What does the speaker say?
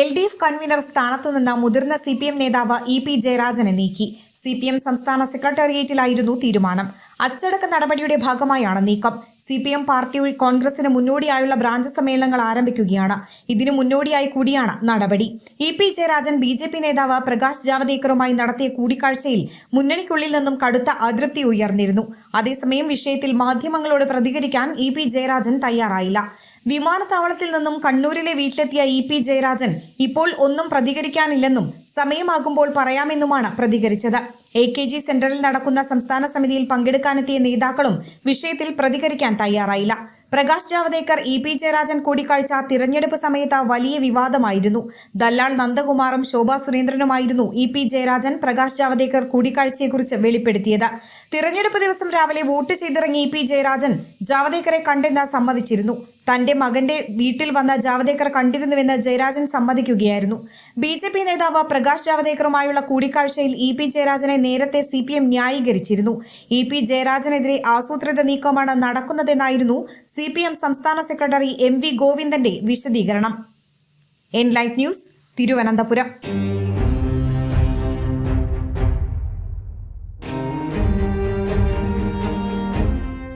LDF convener സ്ഥാനത്തുനിന്ന് മുതിർന്ന CPM നേതാവ് EP ജയരാജനെ നീക്കി. CPM സംസ്ഥാന സെക്രട്ടേറിയറ്റിലായിരുന്നു തീരുമാനം. അച്ചടക്ക നടപടിയുടെ ഭാഗമായാണ് നീക്കം. CPM പാർട്ടി കോൺഗ്രസിന് മുന്നോടിയായുള്ള ബ്രാഞ്ച് സമ്മേളനങ്ങൾ ആരംഭിക്കുകയാണ്. ഇതിനു മുന്നോടിയായി കൂടിയാണ് നടപടി. EP ജയരാജൻ BJP നേതാവ് പ്രകാശ് ജാവദേക്കറുമായി നടത്തിയ കൂടിക്കാഴ്ചയിൽ മുന്നണിക്കുള്ളിൽ നിന്നും കടുത്ത അതൃപ്തി ഉയർന്നിരുന്നു. അതേസമയം വിഷയത്തിൽ മാധ്യമങ്ങളോട് പ്രതികരിക്കാൻ EP ജയരാജൻ തയ്യാറായില്ല. വിമാനത്താവളത്തിൽ നിന്നും കണ്ണൂരിലെ വീട്ടിലെത്തിയ EP ജയരാജൻ ഇപ്പോൾ ഒന്നും പ്രതികരിക്കാനില്ലെന്നും സമയമാകുമ്പോൾ പറയാമെന്നുമാണ് പ്രതികരിച്ചത്. AKG സെന്ററിൽ നടക്കുന്ന സംസ്ഥാന സമിതിയിൽ പങ്കെടുക്കാനെത്തിയ നേതാക്കളും വിഷയത്തിൽ പ്രതികരിക്കാൻ തയ്യാറായില്ല. പ്രകാശ് ജാവദേക്കർ EP ജയരാജൻ കൂടിക്കാഴ്ച തിരഞ്ഞെടുപ്പ് സമയത്ത് വലിയ വിവാദമായിരുന്നു. ദല്ലാൾ നന്ദകുമാറും ശോഭാ സുരേന്ദ്രനുമായിരുന്നു EP ജയരാജൻ പ്രകാശ് ജാവദേക്കർ കൂടിക്കാഴ്ചയെക്കുറിച്ച് വെളിപ്പെടുത്തിയത്. തിരഞ്ഞെടുപ്പ് ദിവസം രാവിലെ വോട്ട് ചെയ്തിറങ്ങിയ EP ജയരാജൻ ജാവദേക്കറെ കണ്ടെന്ന് സമ്മതിച്ചിരുന്നു. തന്റെ മകന്റെ വീട്ടിൽ വന്ന ജാവദേക്കർ കണ്ടിരുന്നുവെന്ന് ജയരാജൻ സമ്മതിക്കുകയായിരുന്നു. BJP നേതാവ് പ്രകാശ് ജാവദേക്കറുമായുള്ള കൂടിക്കാഴ്ചയിൽ EP ജയരാജനെ നേരത്തെ CPM ന്യായീകരിച്ചിരുന്നു. EP ജയരാജനെതിരെ ആസൂത്രിത നീക്കമാണ് നടക്കുന്നതെന്നായിരുന്നു CPM സംസ്ഥാന സെക്രട്ടറി MV ഗോവിന്ദന്റെ വിശദീകരണം. Enlight news, Thiruvananthapuram.